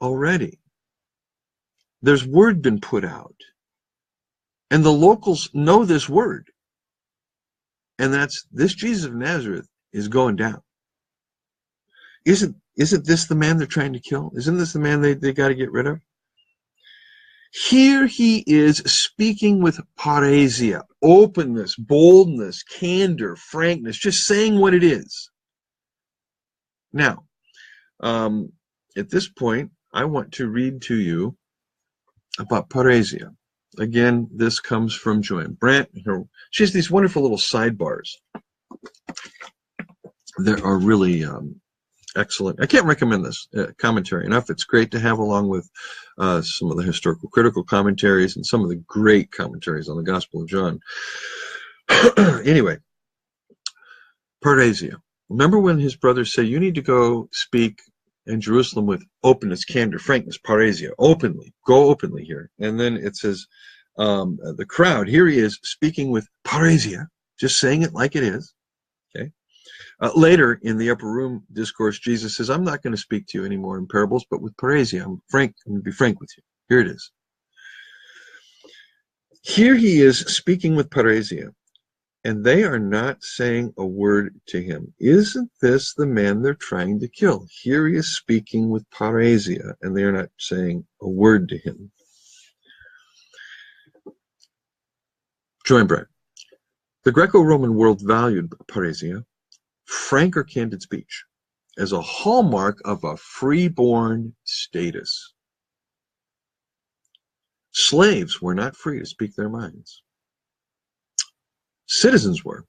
already. There's word been put out. And the locals know this word. And that's this Jesus of Nazareth is going down. Isn't this the man they're trying to kill? Isn't this the man they got to get rid of? Here he is speaking with parrhesia, openness, boldness, candor, frankness, just saying what it is. Now, at this point, I want to read to you about parrhesia. Again, this comes from Joanne Brandt. She has these wonderful little sidebars. There are really excellent. I can't recommend this commentary enough. It's great to have along with some of the historical critical commentaries and some of the great commentaries on the Gospel of John. Anyway, parrhesia. Remember when his brothers say, you need to go speak in Jerusalem with openness, candor, frankness, parrhesia, openly. Go openly here. And then it says, the crowd, here he is speaking with parrhesia, just saying it like it is. Okay. Later in the upper room discourse, Jesus says, I'm not going to speak to you anymore in parables, but with parrhesia. I'm going to be frank with you. Here it is. Here he is speaking with parrhesia, and they are not saying a word to him. Isn't this the man they're trying to kill? Here he is speaking with parrhesia, and they are not saying a word to him. Joanne Brandt. The Greco-Roman world valued parrhesia, frank or candid speech, as a hallmark of a freeborn status. Slaves were not free to speak their minds. Citizens were.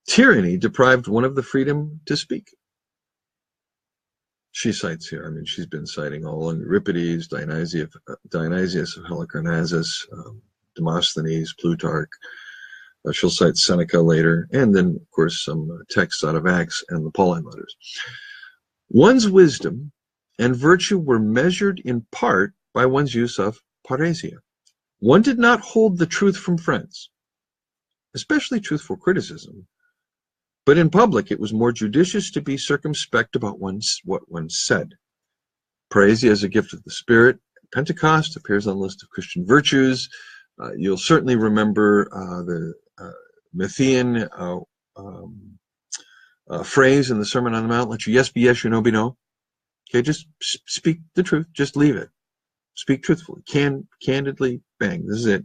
Tyranny deprived one of the freedom to speak. She cites here, I mean, she's been citing all in Euripides, Dionysius of Halicarnassus, Demosthenes, Plutarch. She'll cite Seneca later, and then, of course, some texts out of Acts and the Pauline letters. One's wisdom and virtue were measured in part by one's use of parrhesia. One did not hold the truth from friends, especially truthful criticism, but in public it was more judicious to be circumspect about what one said. Parrhesia is a gift of the Spirit. Pentecost appears on the list of Christian virtues. You'll certainly remember the Matthean phrase in the Sermon on the Mount, let your yes be yes, your no be no. Okay, just speak the truth, just leave it. Speak truthfully, candidly, bang, this is it.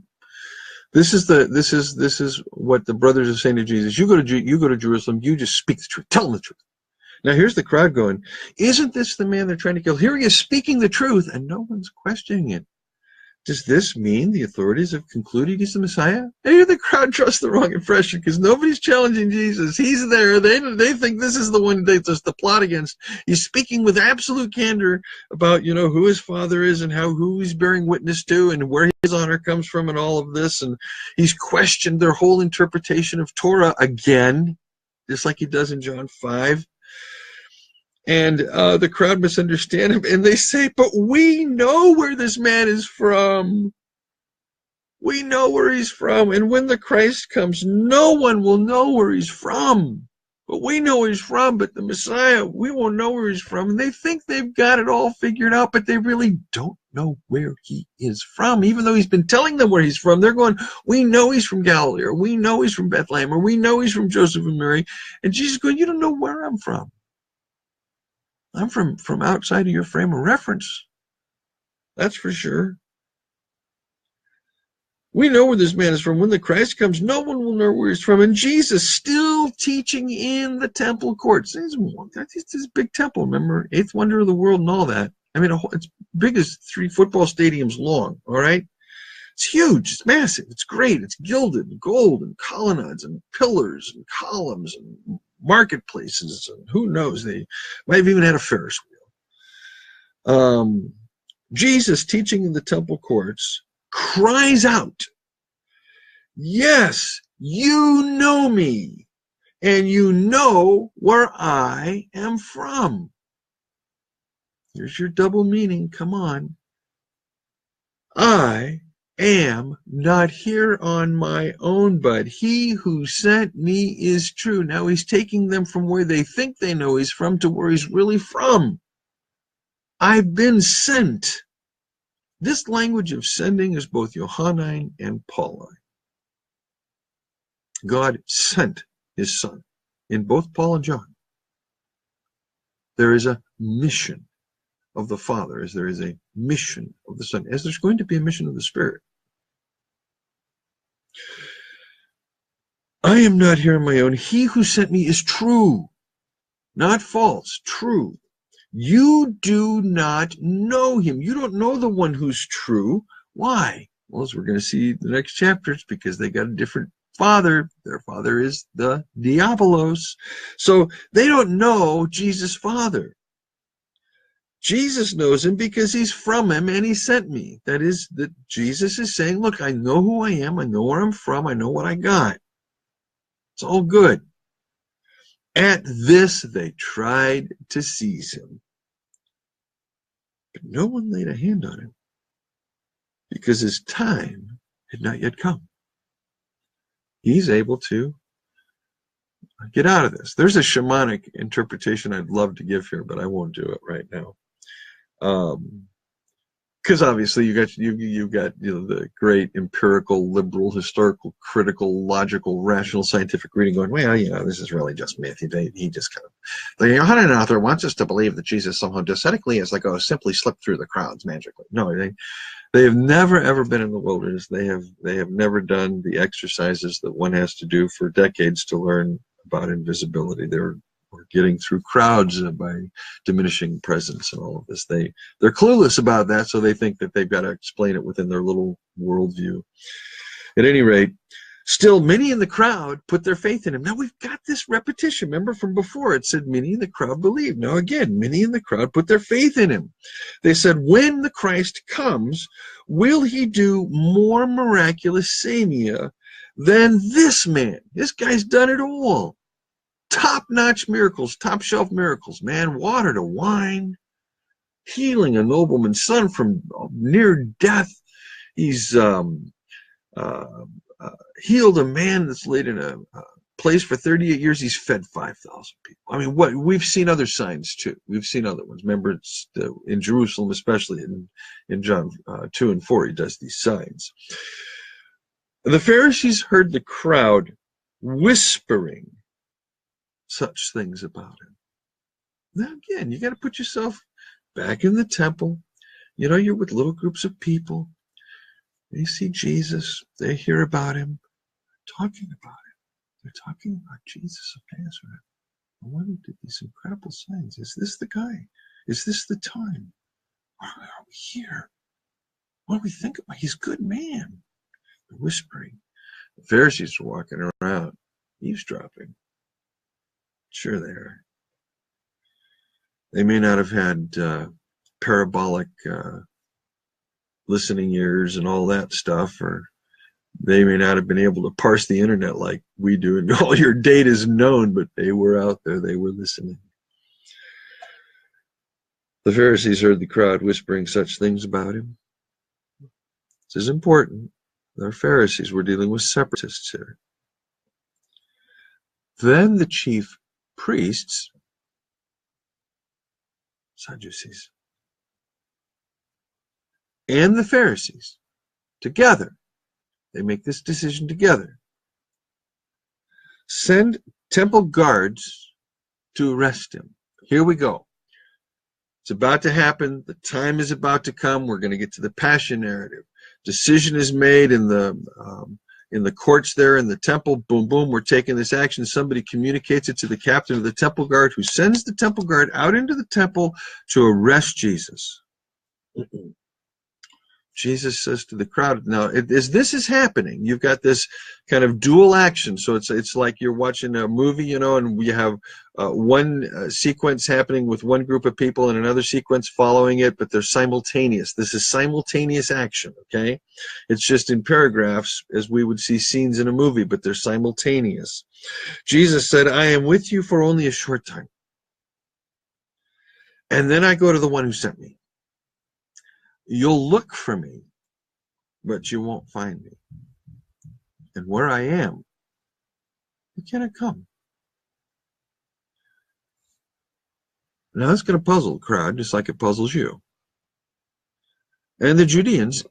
This is what the brothers are saying to Jesus. You go to Jerusalem, you just speak the truth, tell them the truth. Now here's the crowd going, isn't this the man they're trying to kill? Here he is speaking the truth, and no one's questioning it. Does this mean the authorities have concluded he's the Messiah? Maybe the crowd trusts the wrong impression because nobody's challenging Jesus. He's there. They think this is the one they just the plot against. He's speaking with absolute candor about, who his father is and who he's bearing witness to and where his honor comes from and all of this. And he's questioned their whole interpretation of Torah again, just like he does in John 5. And the crowd misunderstand him, and they say, but we know where this man is from. We know where he's from, and when the Christ comes, no one will know where he's from. But we know where he's from, but the Messiah, we won't know where he's from. And they think they've got it all figured out, but they really don't know where he is from. Even though he's been telling them where he's from, they're going, we know he's from Galilee, or we know he's from Bethlehem, or we know he's from Joseph and Mary. And Jesus is going, you don't know where I'm from. I'm from outside of your frame of reference. That's for sure. We know where this man is from. When the Christ comes, no one will know where he's from. And Jesus still teaching in the temple courts. It's this big temple, remember? Eighth wonder of the world and all that. I mean, it's big as 3 football stadiums long, all right? It's huge. It's massive. It's great. It's gilded and gold and colonnades and pillars and columns and marketplaces, and who knows, they might have even had a Ferris wheel. Jesus teaching in the temple courts cries out, yes, you know me, and you know where I am from. Here's your double meaning. Come on. I am not here on my own, but he who sent me is true. Now he's taking them from where they think they know he's from to where he's really from. I've been sent. This language of sending is both Johannine and Pauline. God sent his son. In both Paul and John, there is a mission of the Father as there is a mission of the Son, as there's going to be a mission of the Spirit. I am not here on my own. He who sent me is true, not false, true. You do not know him. You don't know the one who's true. Why? Well, as we're going to see in the next chapters, because they got a different father. Their father is the Diabolos. So they don't know Jesus' Father. Jesus knows him because he's from him and he sent me. That is, that Jesus is saying, look, I know who I am. I know where I'm from. I know what I got. It's all good. At this, they tried to seize him. But no one laid a hand on him because his time had not yet come. He's able to get out of this. There's a shamanic interpretation I'd love to give here, but I won't do it right now. Because obviously you got the great empirical, liberal, historical, critical, logical, rational, scientific reading going, well, this is really just myth. He just kind of, the Johannine author wants us to believe that Jesus somehow docetically simply slipped through the crowds magically. No, they have never ever been in the wilderness. They have never done the exercises that one has to do for decades to learn about invisibility. They're getting through crowds by diminishing presence and all of this. They're clueless about that, so they think that they've got to explain it within their little worldview. At any rate, still many in the crowd put their faith in him. Now we've got this repetition. Remember from before, it said many in the crowd believed. Now again, many in the crowd put their faith in him. They said, when the Christ comes, will he do more miraculous samia than this man? This guy's done it all. Top-notch miracles, top-shelf miracles, man, water to wine, healing a nobleman's son from near death. He's healed a man that's laid in a place for 38 years. He's fed 5,000 people. I mean, we've seen other signs too. We've seen other ones. Remember, it's in Jerusalem, especially in John 2 and 4, he does these signs. The Pharisees heard the crowd whispering such things about him. Now again, you got to put yourself back in the temple. You're with little groups of people. They see Jesus. They hear about him. They're talking about him. They're talking about Jesus of Nazareth. The one who did these incredible signs. Is this the guy? Is this the time? Are we here? What do we think about? He's a good man. They're whispering. The Pharisees are walking around, eavesdropping. Sure they are. They may not have had parabolic listening ears and all that stuff, or they may not have been able to parse the internet like we do, and all your data is known, but they were out there, they were listening. The Pharisees heard the crowd whispering such things about him. This is important. They're Pharisees. We're dealing with separatists here. Then the chief priests, Sadducees, and the Pharisees, together, they make this decision together, send temple guards to arrest him. Here we go. It's about to happen. The time is about to come. We're going to get to the passion narrative. Decision is made in the courts there in the temple. Boom, boom, we're taking this action. Somebody communicates it to the captain of the temple guard, who sends the temple guard out into the temple to arrest Jesus. Jesus says to the crowd, now, as this is happening, you've got this kind of dual action. So it's like you're watching a movie, you know, and we have one sequence happening with one group of people and another sequence following it, but they're simultaneous. This is simultaneous action, okay? It's just in paragraphs, as we would see scenes in a movie, but they're simultaneous. Jesus said, I am with you for only a short time, and then I go to the one who sent me. You'll look for me, but you won't find me. And where I am, you cannot come. Now that's going to puzzle the crowd, just like it puzzles you. And the Judeans,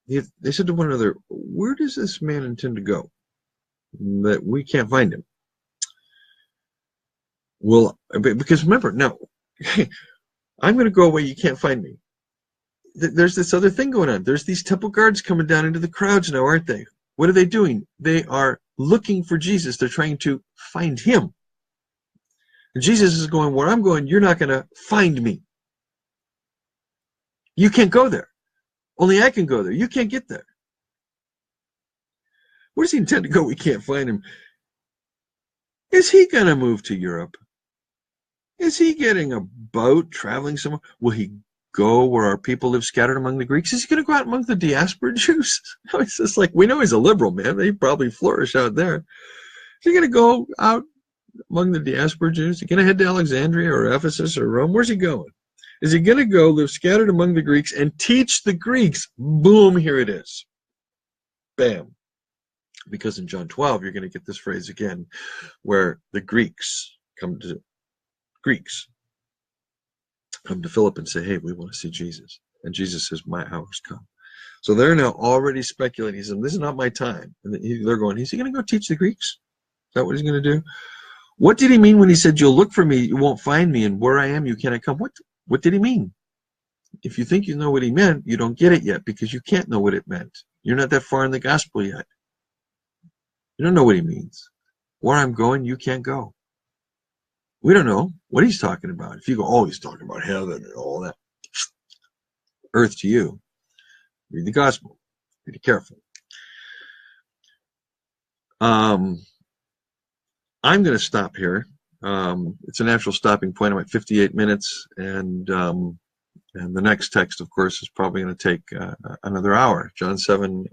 they said to one another, where does this man intend to go, that we can't find him? Well, because remember, now, I'm going to go away, you can't find me. There's this other thing going on. There's these temple guards coming down into the crowds now, aren't they? What are they doing? They are looking for Jesus. They're trying to find him. And Jesus is going, where I'm going, you're not going to find me. You can't go there. Only I can go there. You can't get there. Where does he intend to go? We can't find him. Is he going to move to Europe? Is he getting a boat, traveling somewhere? Will he go where our people live scattered among the Greeks? Is he going to go out among the diaspora Jews? It's just like, we know he's a liberal, man. They probably flourish out there. Is he going to go out among the diaspora Jews? Is he going to head to Alexandria or Ephesus or Rome? Where's he going? Is he going to go live scattered among the Greeks and teach the Greeks? Boom, here it is. Bam. Because in John 12, you're going to get this phrase again, where the Greeks come to Philip and say, hey, we want to see Jesus. And Jesus says, my hour's come. So they're now already speculating. He said, this is not my time. And they're going, is he going to go teach the Greeks? Is that what he's going to do? What did he mean when he said, you'll look for me, you won't find me, and where I am, you cannot come? What did he mean? If you think you know what he meant, you don't get it yet, because you can't know what it meant. You're not that far in the gospel yet. You don't know what he means. Where I'm going, you can't go. We don't know what he's talking about. If you go, oh, he's talking about heaven and all that. Earth to you. Read the gospel. Be careful. I'm going to stop here. It's a natural stopping point. I'm at 58 minutes, and the next text, of course, is probably going to take another hour. John 7,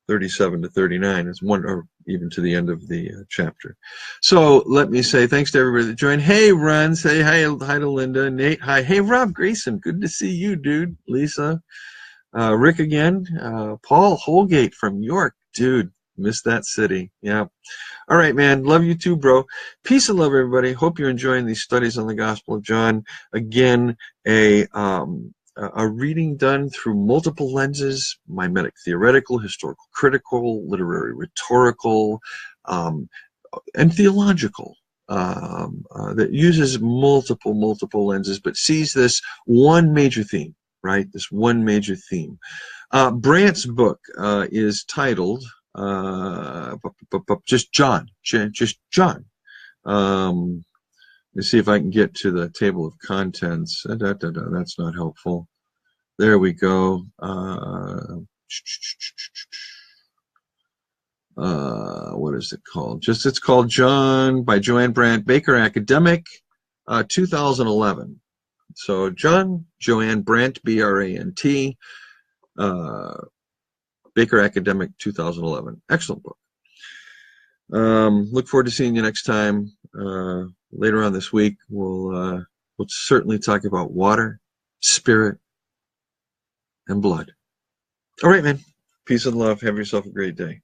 37 to 39 is one, or even to the end of the chapter. So let me say thanks to everybody that joined. Hey, Ron, say hi to Linda. Nate, hi. Hey, Rob Grayson, good to see you, dude. Lisa, Rick again. Paul Holgate from York, dude. Missed that city. Yeah. All right, man. Love you too, bro. Peace and love, everybody. Hope you're enjoying these studies on the Gospel of John. Again, a reading done through multiple lenses: mimetic theoretical, historical critical, literary rhetorical, and theological, that uses multiple lenses, but sees this one major theme, right? This one major theme. Brandt's book is titled just John. Let's see if I can get to the table of contents. That's not helpful. There we go. What is it called? It's called John by Joanne Brandt Baker Academic, 2011. So Joanne Brandt, B-R-A-N-T, Baker Academic, 2011. Excellent book. Look forward to seeing you next time. Later on this week, we'll certainly talk about water, spirit, and blood. All right, man. Peace and love. Have yourself a great day.